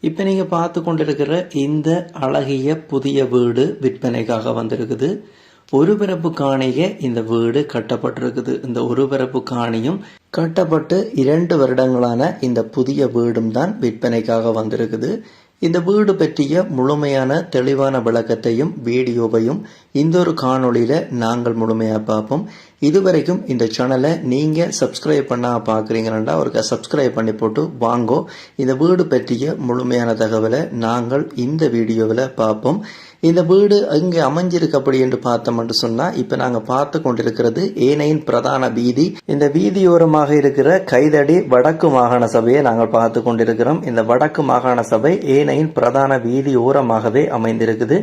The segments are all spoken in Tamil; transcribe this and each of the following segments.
இப்போ நீங்கள் பார்த்து கொண்டிருக்கிற இந்த அழகிய புதிய வீடு விற்பனைக்காக வந்திருக்குது. ஒரு பிறப்பு காணிய இந்த வீடு கட்டப்பட்டிருக்குது. இந்த ஒரு பிறப்பு காணியும் கட்டப்பட்டு 2 வருடங்களான இந்த புதிய வீடும் தான் விற்பனைக்காக வந்திருக்குது. இந்த வீடு பற்றிய முழுமையான தெளிவான விளக்கத்தையும் வீடியோவையும் இந்த ஒரு காணொளியில நாங்கள் முழுமையாக பார்ப்போம். இதுவரைக்கும் இந்த சேனலை நீங்கள் சப்ஸ்கிரைப் பண்ணா பார்க்குறீங்கன்னா ஒரு சப்ஸ்கிரைப் பண்ணி போட்டு வாங்கோ. இந்த வீடு பற்றிய முழுமையான தகவலை நாங்கள் இந்த வீடியோவில் பார்ப்போம். இந்த வீடு இங்கே அமைஞ்சிருக்கு அப்படி என்று பார்த்தோம்னு சொன்னால் இப்போ நாங்கள் பார்த்து கொண்டிருக்கிறது ஏனையின் பிரதான வீதி. இந்த வீதியோரமாக இருக்கிற கைதடி வடக்கு மாகாண சபையை நாங்கள் பார்த்து கொண்டிருக்கிறோம். இந்த வடக்கு மாகாண சபை ஏனையின் பிரதான வீதி ஓரமாகவே அமைந்திருக்குது.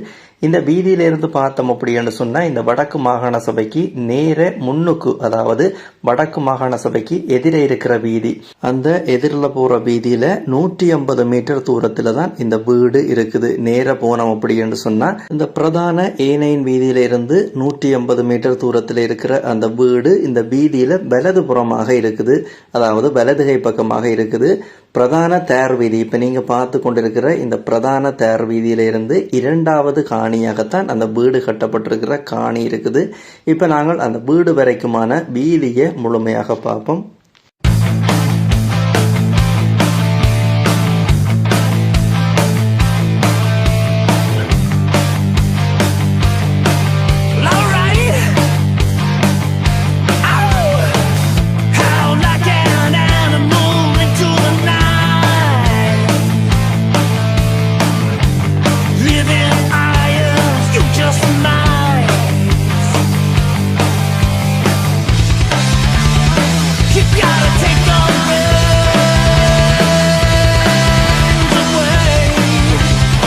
இந்த வீதியிலிருந்து பார்த்தோம் அப்படின்னு சொன்னால் இந்த வடக்கு மாகாண சபைக்கு நேர முன்னுக்கு, அதாவது வடக்கு மாகாண சபைக்கு எதிரே இருக்கிற வீதி, அந்த எதிரில் போகிற வீதியில் 150 மீட்டர் தூரத்தில் தான் இந்த வீடு இருக்குது. நேர போனோம் அப்படின்னு சொன்னால் இந்த பிரதான ஏனையின் வீதியில இருந்து 150 மீட்டர் தூரத்தில் இருக்கிற அந்த வீடு இந்த வீதியில வலது புறமாக இருக்குது, அதாவது வலதுகை பக்கமாக இருக்குது. பிரதான தேர் வீதி, இப்ப நீங்க பார்த்து கொண்டிருக்கிற இந்த பிரதான தேர் வீதியில இருந்து 2வது காணியாகத்தான் அந்த வீடு கட்டப்பட்டிருக்கிற காணி இருக்குது. இப்ப நாங்கள் அந்த வீடு வரைக்குமான வீதியை முழுமையாக பார்ப்போம்.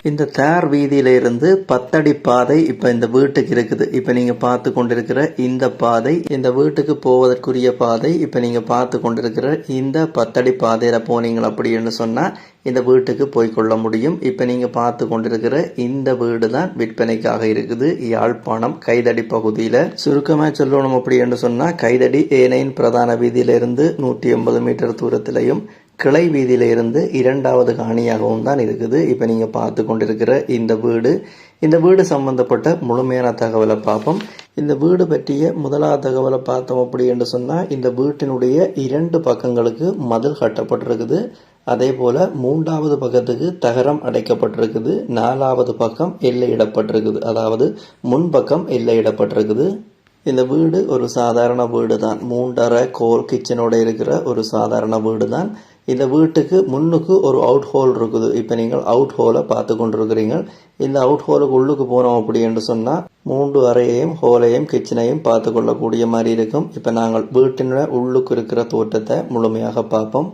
இந்த தேர் வீதியில இருந்து 10 அடி பாதை இப்ப இந்த வீட்டுக்கு இருக்குது. இப்ப நீங்க பார்த்து கொண்டிருக்கிற இந்த பாதை இந்த வீட்டுக்கு போவதற்குரிய பாதை. இப்ப நீங்க பார்த்து கொண்டிருக்கிற இந்த 10 அடி பாதையில போனீங்க அப்படின்னு சொன்னா இந்த வீட்டுக்கு போய் கொள்ள முடியும். இப்ப நீங்க பார்த்து கொண்டிருக்கிற இந்த வீடு தான் விற்பனைக்காக இருக்குது. யாழ்ப்பாணம் கைதடி பகுதியில. சுருக்கமா சொல்லணும் அப்படின்னு சொன்னா கைதடி ஏனையின் பிரதான வீதியில இருந்து 150 மீட்டர் தூரத்திலையும் கிளை வீதியில இருந்து 2வது காணியாகவும் தான் இருக்குது. இப்ப நீங்க பார்த்து கொண்டிருக்கிற இந்த வீடு சம்பந்தப்பட்ட முழுமையான தகவலை பார்ப்போம். இந்த வீடு பற்றிய முதலாவது தகவலை பார்த்தோம் அப்படி என்று சொன்னா இந்த வீட்டினுடைய 2 பக்கங்களுக்கு மதில் கட்டப்பட்டிருக்குது. அதே போல 3வது பக்கத்துக்கு தகரம் அடைக்கப்பட்டிருக்குது. 4வது பக்கம் எல்லையிடப்பட்டிருக்குது, அதாவது முன்பக்கம் எல்லையிடப்பட்டிருக்குது. இந்த வீடு ஒரு சாதாரண வீடு தான். 3 கோல் கிச்சனோட இருக்கிற ஒரு சாதாரண வீடு தான். இந்த வீட்டுக்கு முன்னுக்கு ஒரு அவுட் ஹோல் இருக்குது. இப்போ நீங்கள் அவுட் ஹோலை பார்த்து கொண்டிருக்கிறீங்க. இந்த அவுட் ஹோலுக்கு உள்ளுக்கு போனோம் அப்படி என்று சொன்னால் 3 அறையையும் ஹோலையும் கிச்சனையும் பார்த்து கொள்ளக்கூடிய மாதிரி இருக்கும். இப்போ நாங்கள் வீட்டினுடைய உள்ளுக்கு இருக்கிற தோட்டத்தை முழுமையாக பார்ப்போம்.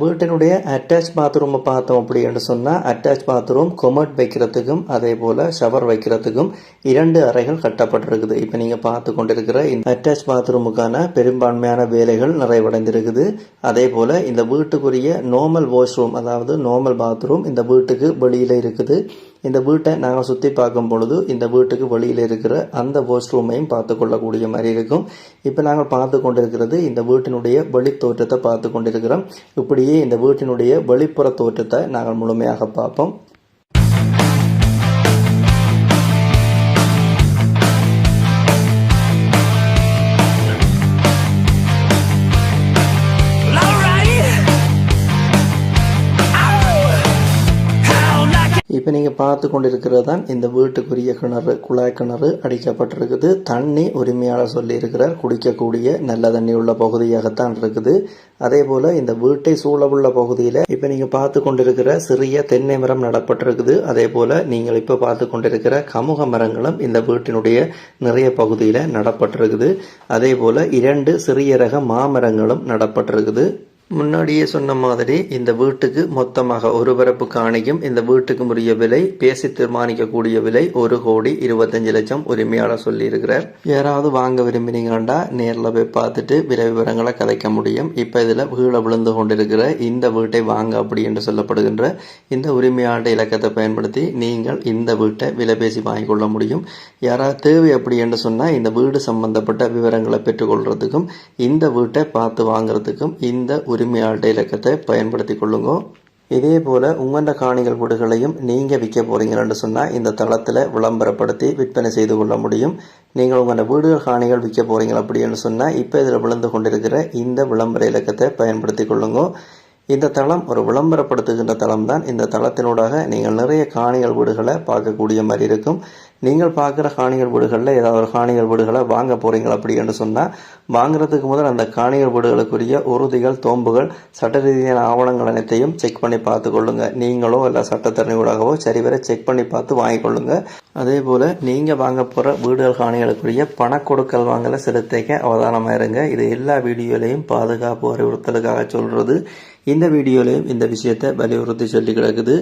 வீட்டினுடைய அட்டாச் பாத்ரூமை பார்த்தோம் அப்படின்னு சொன்னால் அட்டாச் பாத்ரூம் கொமட் வைக்கிறதுக்கும் அதே போல் ஷவர் வைக்கிறதுக்கும் 2 அறைகள் கட்டப்பட்டிருக்குது. இப்போ நீங்கள் பார்த்து கொண்டிருக்கிற இந்த அட்டாச் பாத்ரூமுக்கான பெரும்பான்மையான வேலைகள் நிறைவடைந்திருக்குது. அதே போல் இந்த வீட்டுக்குரிய நார்மல் வாஷ்ரூம் அதாவது நார்மல் பாத்ரூம் இந்த வீட்டுக்கு வெளியில் இருக்குது. இந்த வீட்டை நாங்கள் சுற்றி பார்க்கும் பொழுது இந்த வீட்டுக்கு வெளியில் இருக்கிற அந்த வாஷ்ரூமையும் பார்த்து கொள்ளக்கூடிய மாதிரி இருக்கும். இப்போ நாங்கள் பார்த்து கொண்டிருக்கிறது இந்த வீட்டினுடைய வெளி தோற்றத்தை பார்த்து கொண்டிருக்கிறோம். இப்படியே இந்த வீட்டினுடைய வெளிப்புற தோற்றத்தை நாங்கள் முழுமையாக பார்ப்போம். இப்போ நீங்கள் பார்த்து கொண்டிருக்கிறது தான் இந்த வீட்டுக்குரிய கிணறு, குழாய் கிணறு அடிக்கப்பட்டிருக்குது. தண்ணி உரிமையாளர் சொல்லியிருக்கிறார் குடிக்கக்கூடிய நல்ல தண்ணி உள்ள பகுதியாகத்தான் இருக்குது. அதே போல் இந்த வீட்டை சூழவுள்ள பகுதியில் இப்போ நீங்கள் பார்த்து கொண்டிருக்கிற சிறிய தென்னை மரம் நடப்பட்டிருக்குது. அதே போல் நீங்கள் இப்போ பார்த்து கொண்டிருக்கிற கமுக மரங்களும் இந்த வீட்டினுடைய நிறைய பகுதியில் நடப்பட்டிருக்குது. அதே போல் 2 சிறிய ரக மாமரங்களும் நடப்பட்டிருக்குது. முன்னாடியே சொன்ன மாதிரி இந்த வீட்டுக்கு மொத்தமாக ஒரு பரப்பு காணிக்கும் இந்த வீட்டுக்கு உரிய விலை பேசி தீர்மானிக்கக்கூடிய விலை 1,25,00,000 உரிமையாளர் சொல்லியிருக்கிறார். யாராவது வாங்க விரும்பினீங்கன்னா நேரில் போய் பார்த்துட்டு விலை விவரங்களை கதைக்க முடியும். இப்போ இதில் வீழ விழுந்து கொண்டிருக்கிற இந்த வீட்டை வாங்க அப்படி என்று சொல்லப்படுகின்ற இந்த உரிமையாளர் இலக்கத்தை பயன்படுத்தி நீங்கள் இந்த வீட்டை விலை பேசி வாங்கிக் கொள்ள முடியும். யாராவது தேவை அப்படி என்று சொன்னால் இந்த வீடு சம்பந்தப்பட்ட விவரங்களை பெற்றுக்கொள்றதுக்கும் இந்த வீட்டை பார்த்து வாங்குறதுக்கும் இந்த உரிமையாளர் இலக்கத்தை பயன்படுத்தி கொள்ளுங்க. இதே போல் உங்களோட காணிகள் வீடுகளையும் நீங்கள் விற்க போகிறீங்கன்னு சொன்னால் இந்த தளத்தில் விளம்பரப்படுத்தி விற்பனை செய்து கொள்ள முடியும். நீங்கள் உங்களோட வீடுகள் காணிகள் விற்க போகிறீங்க அப்படின்னு சொன்னால் இப்போ இதில் விழுந்து கொண்டிருக்கிற இந்த விளம்பர இலக்கத்தை பயன்படுத்தி கொள்ளுங்க. இந்த தளம் ஒரு விளம்பரப்படுத்துகின்ற தளம் தான். இந்த தளத்தினூடாக நீங்கள் நிறைய காணிகள் வீடுகளை பார்க்கக்கூடிய மாதிரி இருக்கும். நீங்கள் பார்க்குற காணிகள் வீடுகளில் ஏதாவது ஒரு காணிகள் வீடுகளை வாங்க போகிறீங்க அப்படின்னு சொன்னால் வாங்குறதுக்கு முதல் அந்த காணிகள் வீடுகளுக்குரிய உறுதிகள், தோம்புகள், சட்ட ரீதியான ஆவணங்கள் அனைத்தையும் செக் பண்ணி பார்த்து கொள்ளுங்க. நீங்களோ இல்லை சட்டத்தரணிகளாகவோ சரிவரை செக் பண்ணி பார்த்து வாங்கிக்கொள்ளுங்க. அதே போல் நீங்கள் வாங்க போகிற வீடுகள் காணிகளுக்குரிய பணக்கொடுக்கல் வாங்கலை செலுத்திக்க அவதானமாக இருங்க. இது எல்லா வீடியோலையும் பாதுகாப்பு அறிவுறுத்தலுக்காக சொல்கிறது. இந்த வீடியோலையும் இந்த விஷயத்தை வலியுறுத்தி சொல்லி கிடக்குது.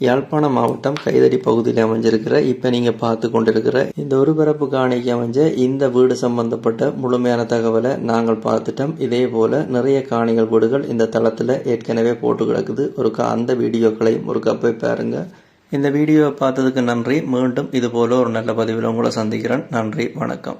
யாழ்ப்பாணம் மாவட்டம் கைதடி பகுதியில் அமைஞ்சிருக்கிற இப்போ நீங்கள் பார்த்து கொண்டிருக்கிற இந்த ஒரு பரப்பு காணிக்கு அமைஞ்ச இந்த வீடு சம்பந்தப்பட்ட முழுமையான தகவலை நாங்கள் பார்த்துட்டோம். இதே போல நிறைய காணிகள் வீடுகள் இந்த தளத்தில் ஏற்கனவே போட்டு கிடக்குது. அந்த வீடியோக்களையும் போய் பாருங்க. இந்த வீடியோவை பார்த்ததுக்கு நன்றி. மீண்டும் இது போல ஒரு நல்ல பதிவில் உங்களை சந்திக்கிறேன். நன்றி, வணக்கம்.